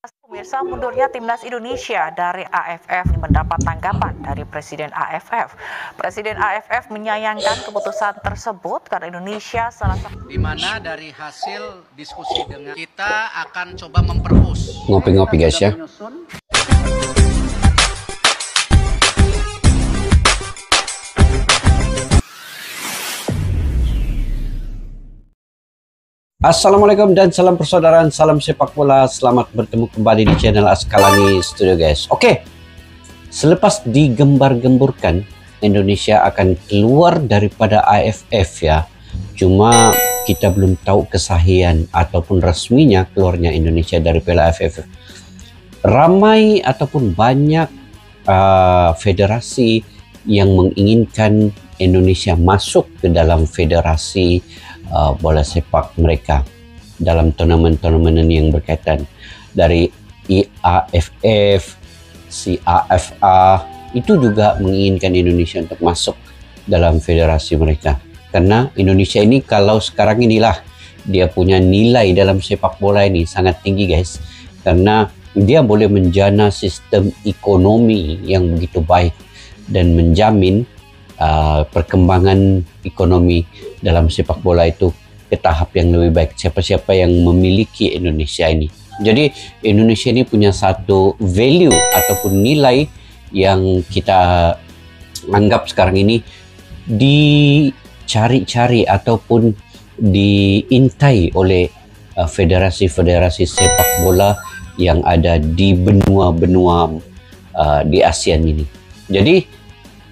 Pemirsa, mundurnya timnas Indonesia dari AFF mendapat tanggapan dari Presiden AFF. Presiden AFF menyayangkan keputusan tersebut karena Indonesia salah satu di mana dari hasil diskusi dengan kita akan coba memperpus. Ngopi-ngopi guys ya. Assalamualaikum dan salam persaudaraan, salam sepak bola. Selamat bertemu kembali di channel Askalani Studio guys. Oke, selepas digembar-gemburkan Indonesia akan keluar daripada AFF ya. Cuma kita belum tahu kesahihan ataupun resminya keluarnya Indonesia dari Piala AFF. Ramai ataupun banyak federasi yang menginginkan Indonesia masuk ke dalam federasi bola sepak mereka dalam turnamen-turnamen yang berkaitan dari IAFF, CAFA itu juga menginginkan Indonesia untuk masuk dalam federasi mereka, karena Indonesia ini kalau sekarang inilah dia punya nilai dalam sepak bola ini sangat tinggi guys, karena dia boleh menjana sistem ekonomi yang begitu baik dan menjamin perkembangan ekonomi dalam sepak bola itu ke tahap yang lebih baik. Siapa-siapa yang memiliki Indonesia ini. Jadi Indonesia ini punya satu value ataupun nilai yang kita anggap sekarang ini dicari-cari ataupun diintai oleh federasi-federasi sepak bola yang ada di benua-benua di ASEAN ini. Jadi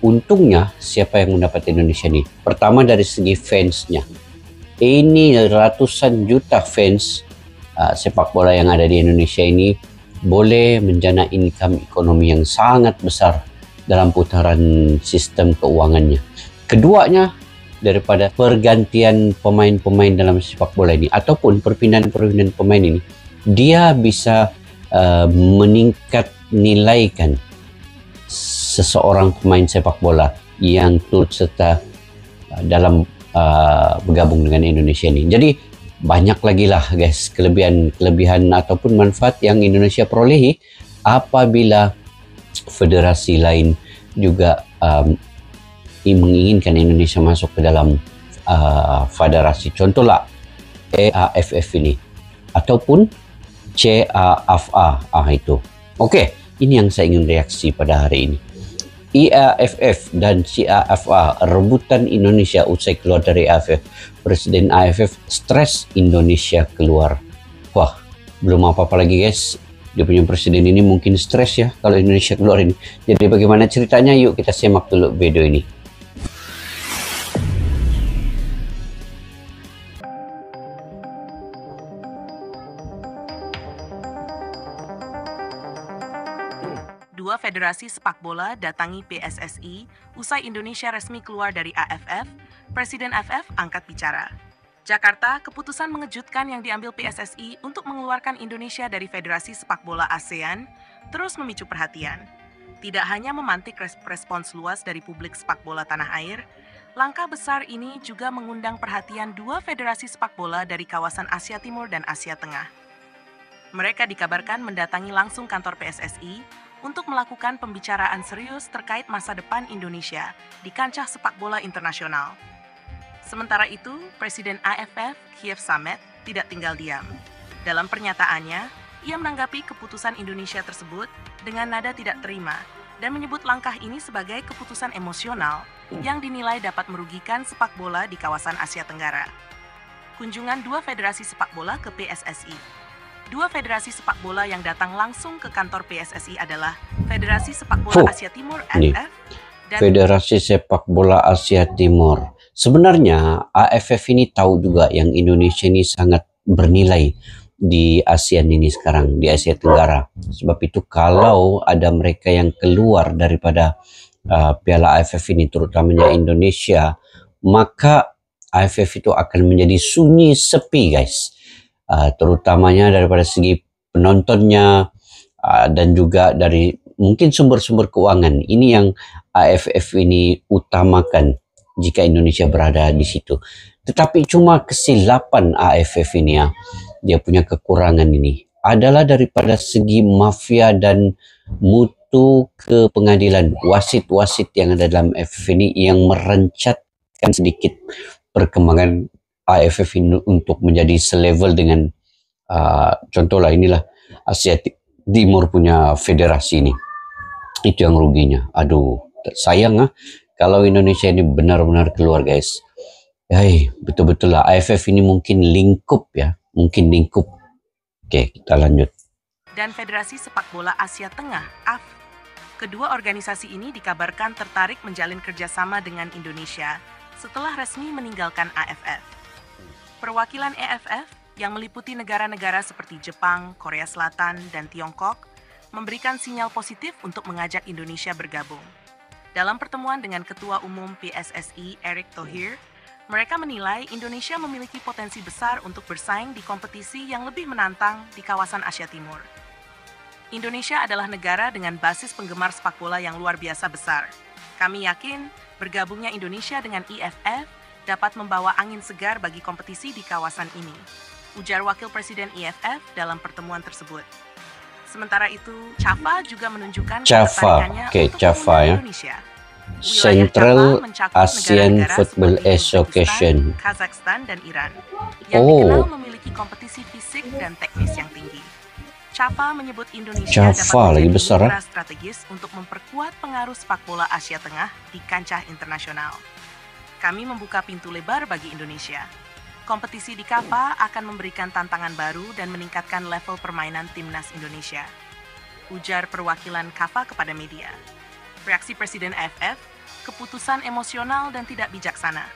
untungnya siapa yang mendapat Indonesia ini? Pertama dari segi fansnya. Ini ratusan juta fans sepak bola yang ada di Indonesia ini boleh menjana income ekonomi yang sangat besar dalam putaran sistem keuangannya. Keduanya, daripada pergantian pemain-pemain dalam sepak bola ini ataupun perpindahan-perpindahan pemain ini, dia bisa meningkat nilaikan seseorang pemain sepak bola yang turut serta dalam bergabung dengan Indonesia ini. Jadi banyak lagi lah guys kelebihan ataupun manfaat yang Indonesia perolehi apabila federasi lain juga menginginkan Indonesia masuk ke dalam federasi. Contohlah AFF ini ataupun CAFA itu. Oke. Ini yang saya ingin reaksi pada hari ini. IAFF dan CAFA rebutan Indonesia usai keluar dari AFF. Presiden AFF stres Indonesia keluar. Wah, belum apa-apa lagi guys. Dia punya presiden ini mungkin stres ya kalau Indonesia keluar ini. Jadi bagaimana ceritanya? Yuk kita simak dulu video ini. Dua federasi sepak bola datangi PSSI usai Indonesia resmi keluar dari AFF. Presiden AFF angkat bicara. Jakarta, keputusan mengejutkan yang diambil PSSI untuk mengeluarkan Indonesia dari Federasi Sepak Bola ASEAN terus memicu perhatian. Tidak hanya memantik respons luas dari publik sepak bola tanah air, langkah besar ini juga mengundang perhatian dua federasi sepak bola dari kawasan Asia Timur dan Asia Tengah. Mereka dikabarkan mendatangi langsung kantor PSSI untuk melakukan pembicaraan serius terkait masa depan Indonesia di kancah sepak bola internasional. Sementara itu, Presiden AFF, Kiev Samet, tidak tinggal diam. Dalam pernyataannya, ia menanggapi keputusan Indonesia tersebut dengan nada tidak terima dan menyebut langkah ini sebagai keputusan emosional yang dinilai dapat merugikan sepak bola di kawasan Asia Tenggara. Kunjungan dua federasi sepak bola ke PSSI. Dua federasi sepak bola yang datang langsung ke kantor PSSI adalah Federasi Sepak Bola Asia Timur (AFF) dan Federasi Sepak Bola Asia Timur. Sebenarnya AFF ini tahu juga yang Indonesia ini sangat bernilai di ASEAN ini sekarang, di Asia Tenggara. Sebab itu kalau ada mereka yang keluar daripada Piala AFF ini, terutamanya Indonesia, maka AFF itu akan menjadi sunyi sepi guys. Terutamanya daripada segi penontonnya dan juga dari mungkin sumber-sumber keuangan. Ini yang AFF ini utamakan jika Indonesia berada di situ. Tetapi cuma kesilapan AFF ini ya, dia punya kekurangan ini. adalah daripada segi mafia dan mutu ke pengadilan. Wasit-wasit yang ada dalam AFF ini yang merencatkan sedikit perkembangan AFF ini untuk menjadi selevel dengan contohlah inilah Asia Timur punya federasi ini. Itu yang ruginya. Aduh, sayang kalau Indonesia ini benar-benar keluar, guys. Betul-betul lah AFF ini mungkin lingkup ya, mungkin lingkup. Oke, kita lanjut. Dan Federasi Sepak Bola Asia Tengah, AF. Kedua organisasi ini dikabarkan tertarik menjalin kerjasama dengan Indonesia setelah resmi meninggalkan AFF. Perwakilan AFF yang meliputi negara-negara seperti Jepang, Korea Selatan, dan Tiongkok memberikan sinyal positif untuk mengajak Indonesia bergabung. Dalam pertemuan dengan Ketua Umum PSSI, Erick Thohir, mereka menilai Indonesia memiliki potensi besar untuk bersaing di kompetisi yang lebih menantang di kawasan Asia Timur. Indonesia adalah negara dengan basis penggemar sepak bola yang luar biasa besar. Kami yakin bergabungnya Indonesia dengan IFF dapat membawa angin segar bagi kompetisi di kawasan ini, ujar Wakil Presiden IFF dalam pertemuan tersebut. Sementara itu, CAFA juga menunjukkan ketertarikannya untuk mengundang Indonesia. Central Asian Football Association, Kazakhstan dan Iran yang dikenal memiliki kompetisi fisik dan teknis yang tinggi. CAFA menyebut Indonesia dapat menjadi mitra strategis untuk memperkuat pengaruh sepak bola Asia Tengah di kancah internasional. Kami membuka pintu lebar bagi Indonesia. Kompetisi di CAFA akan memberikan tantangan baru dan meningkatkan level permainan timnas Indonesia, ujar perwakilan CAFA kepada media. Reaksi Presiden AFF, keputusan emosional dan tidak bijaksana.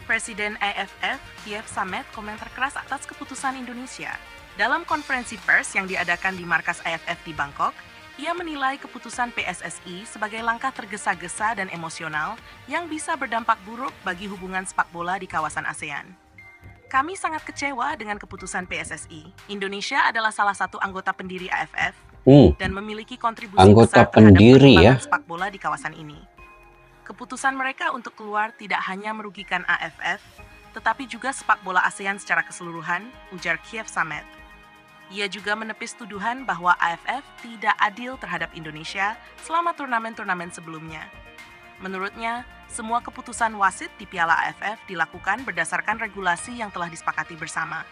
Presiden AFF, Kiev Samet, komentar keras atas keputusan Indonesia. Dalam konferensi pers yang diadakan di markas AFF di Bangkok, ia menilai keputusan PSSI sebagai langkah tergesa-gesa dan emosional yang bisa berdampak buruk bagi hubungan sepak bola di kawasan ASEAN. Kami sangat kecewa dengan keputusan PSSI. Indonesia adalah salah satu anggota pendiri AFF dan memiliki kontribusi besar terhadap perkembangan sepak bola di kawasan ini. Keputusan mereka untuk keluar tidak hanya merugikan AFF, tetapi juga sepak bola ASEAN secara keseluruhan, ujar Kiev Samet. Ia juga menepis tuduhan bahwa AFF tidak adil terhadap Indonesia selama turnamen-turnamen sebelumnya. Menurutnya, semua keputusan wasit di Piala AFF dilakukan berdasarkan regulasi yang telah disepakati bersama.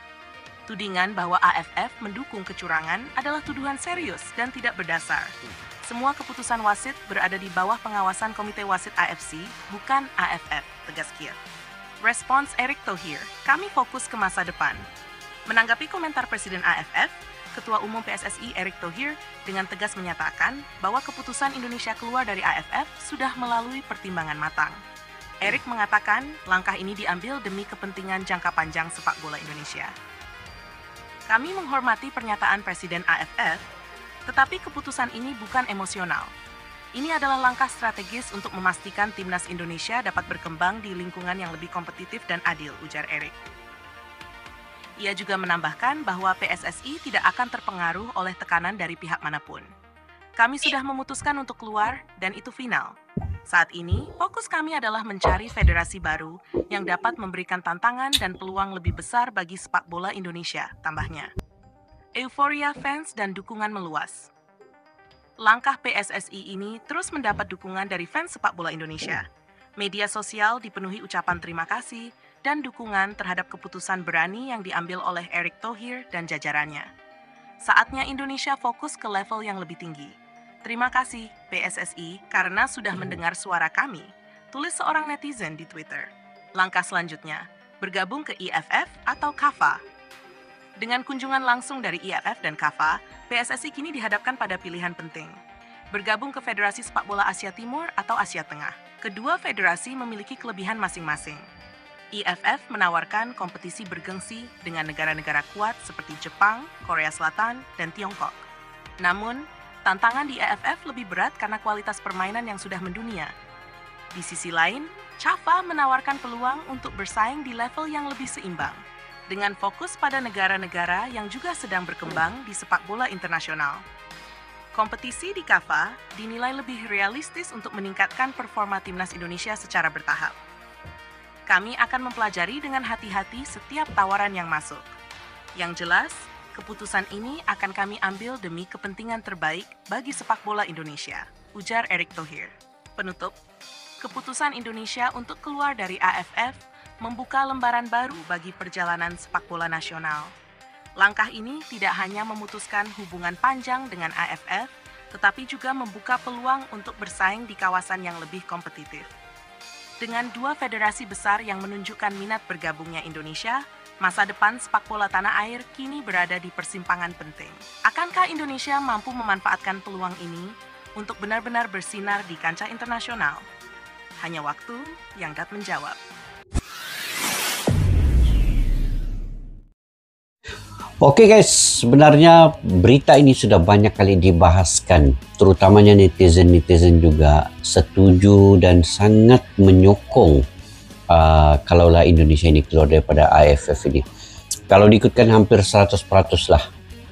Tudingan bahwa AFF mendukung kecurangan adalah tuduhan serius dan tidak berdasar. Semua keputusan wasit berada di bawah pengawasan Komite Wasit AFC, bukan AFF, tegas Kiev. Respons Erick Thohir, kami fokus ke masa depan. Menanggapi komentar Presiden AFF, Ketua Umum PSSI Erick Thohir dengan tegas menyatakan bahwa keputusan Indonesia keluar dari AFF sudah melalui pertimbangan matang. Erick mengatakan langkah ini diambil demi kepentingan jangka panjang sepak bola Indonesia. Kami menghormati pernyataan Presiden AFF, tetapi keputusan ini bukan emosional. Ini adalah langkah strategis untuk memastikan timnas Indonesia dapat berkembang di lingkungan yang lebih kompetitif dan adil, ujar Erick. Ia juga menambahkan bahwa PSSI tidak akan terpengaruh oleh tekanan dari pihak manapun. Kami sudah memutuskan untuk keluar dan itu final. Saat ini, fokus kami adalah mencari federasi baru yang dapat memberikan tantangan dan peluang lebih besar bagi sepak bola Indonesia, tambahnya. Euforia fans dan dukungan meluas. Langkah PSSI ini terus mendapat dukungan dari fans sepak bola Indonesia. Media sosial dipenuhi ucapan terima kasih dan dukungan terhadap keputusan berani yang diambil oleh Erick Thohir dan jajarannya. Saatnya Indonesia fokus ke level yang lebih tinggi. Terima kasih PSSI karena sudah mendengar suara kami, tulis seorang netizen di Twitter. Langkah selanjutnya, bergabung ke IFF atau CAFA. Dengan kunjungan langsung dari IFF dan CAFA, PSSI kini dihadapkan pada pilihan penting. Bergabung ke Federasi Sepak Bola Asia Timur atau Asia Tengah. Kedua federasi memiliki kelebihan masing-masing. IFF menawarkan kompetisi bergengsi dengan negara-negara kuat seperti Jepang, Korea Selatan, dan Tiongkok. Namun, tantangan di IFF lebih berat karena kualitas permainan yang sudah mendunia. Di sisi lain, CAFA menawarkan peluang untuk bersaing di level yang lebih seimbang, dengan fokus pada negara-negara yang juga sedang berkembang di sepak bola internasional. Kompetisi di CAFA dinilai lebih realistis untuk meningkatkan performa timnas Indonesia secara bertahap. Kami akan mempelajari dengan hati-hati setiap tawaran yang masuk. Yang jelas, Keputusan ini akan kami ambil demi kepentingan terbaik bagi sepak bola Indonesia, ujar Erick Thohir. Penutup, keputusan Indonesia untuk keluar dari AFF membuka lembaran baru bagi perjalanan sepak bola nasional. Langkah ini tidak hanya memutuskan hubungan panjang dengan AFF, tetapi juga membuka peluang untuk bersaing di kawasan yang lebih kompetitif. Dengan dua federasi besar yang menunjukkan minat bergabungnya Indonesia, masa depan sepak bola tanah air kini berada di persimpangan penting. Akankah Indonesia mampu memanfaatkan peluang ini untuk benar-benar bersinar di kancah internasional? Hanya waktu yang dapat menjawab. Oke guys, sebenarnya berita ini sudah banyak kali dibahaskan, terutamanya netizen juga setuju dan sangat menyokong kalaulah Indonesia ini keluar daripada AFF ini. Kalau diikutkan hampir 100% lah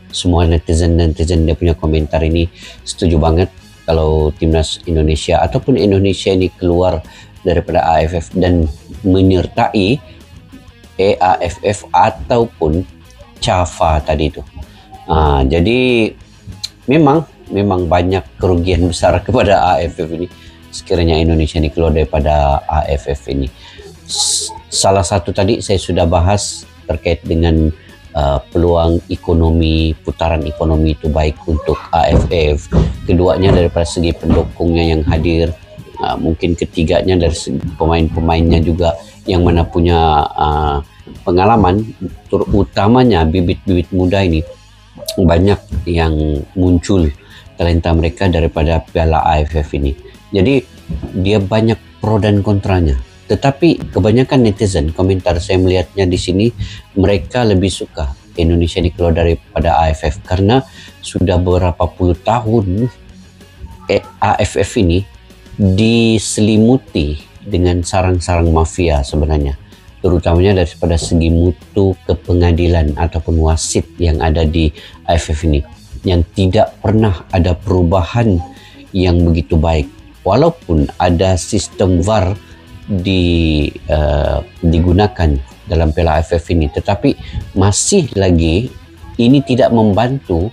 semua netizen dia punya komentar ini setuju banget kalau timnas Indonesia ataupun Indonesia ini keluar daripada AFF dan menyertai EAFF ataupun CAFA tadi itu. Jadi memang banyak kerugian besar kepada AFF ini sekiranya Indonesia ini keluar daripada AFF ini. Salah satu tadi saya sudah bahas terkait dengan peluang ekonomi, putaran ekonomi itu baik untuk AFF. Keduanya daripada segi pendukungnya yang hadir, mungkin ketiganya dari segi pemain-pemainnya juga yang mana punya pengalaman, terutamanya bibit-bibit muda ini banyak yang muncul talenta mereka daripada Piala AFF ini. Jadi dia banyak pro dan kontranya. Tetapi kebanyakan netizen komentar saya melihatnya di sini mereka lebih suka Indonesia ini keluar daripada AFF karena sudah beberapa puluh tahun AFF ini diselimuti dengan sarang-sarang mafia sebenarnya, terutamanya daripada segi mutu kepengadilan ataupun wasit yang ada di AFF ini, yang tidak pernah ada perubahan yang begitu baik. Walaupun ada sistem VAR digunakan dalam Piala AFF ini, tetapi masih lagi ini tidak membantu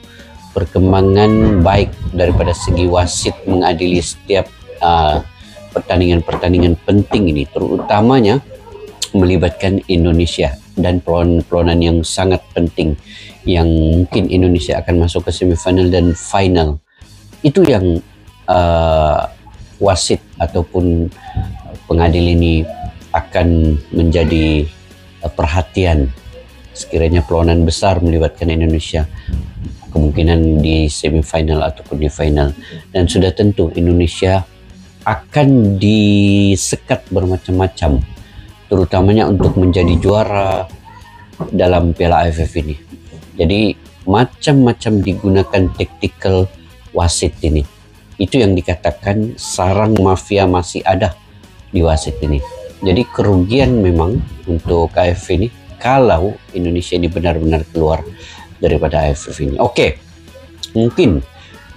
perkembangan baik daripada segi wasit mengadili setiap pertandingan-pertandingan penting ini, terutamanya melibatkan Indonesia dan peluang-peluangan yang sangat penting yang mungkin Indonesia akan masuk ke semifinal dan final. Itu yang wasit ataupun pengadil ini akan menjadi perhatian sekiranya peluang besar melibatkan Indonesia kemungkinan di semifinal ataupun di final, dan sudah tentu Indonesia akan disekat bermacam-macam terutamanya untuk menjadi juara dalam Piala AFF ini. Jadi macam-macam digunakan tactical wasit ini. Itu yang dikatakan sarang mafia masih ada di wasit ini. Jadi kerugian memang untuk AFF ini kalau Indonesia ini benar-benar keluar daripada AFF ini. Oke, mungkin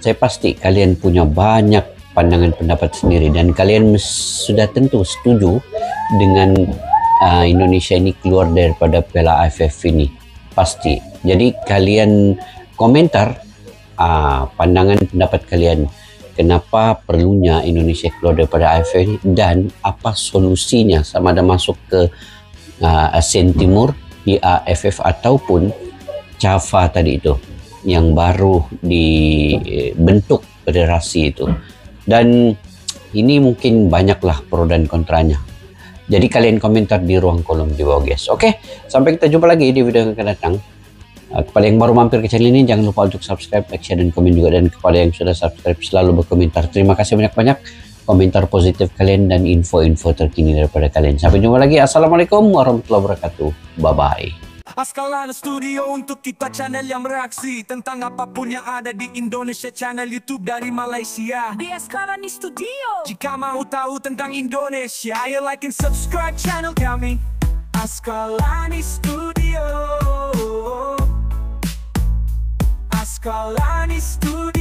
saya pasti kalian punya banyak pandangan pendapat sendiri dan kalian sudah tentu setuju dengan Indonesia ini keluar daripada Piala AFF ini pasti. Jadi kalian komentar pandangan pendapat kalian, kenapa perlunya Indonesia keluar daripada AFF ini dan apa solusinya, sama ada masuk ke ASEAN Timur di AFF ataupun CAFA tadi itu yang baru dibentuk federasi itu. Dan ini mungkin banyaklah pro dan kontranya. Jadi kalian komentar di ruang kolom di bawah guys. Oke, sampai kita jumpa lagi di video yang akan datang. Kepada yang baru mampir ke channel ini jangan lupa untuk subscribe, like, share, dan komen juga. Dan kepada yang sudah subscribe selalu berkomentar. Terima kasih banyak-banyak komentar positif kalian dan info-info terkini daripada kalian. Sampai jumpa lagi. Assalamualaikum warahmatullahi wabarakatuh. Bye-bye. Askalana Studio untuk kita channel yang bereaksi tentang apapun yang ada di Indonesia, channel YouTube dari Malaysia di Askalana Studio. Jika mau tahu tentang Indonesia, ayo like and subscribe channel kami Askalana Studio. Askalana Studio.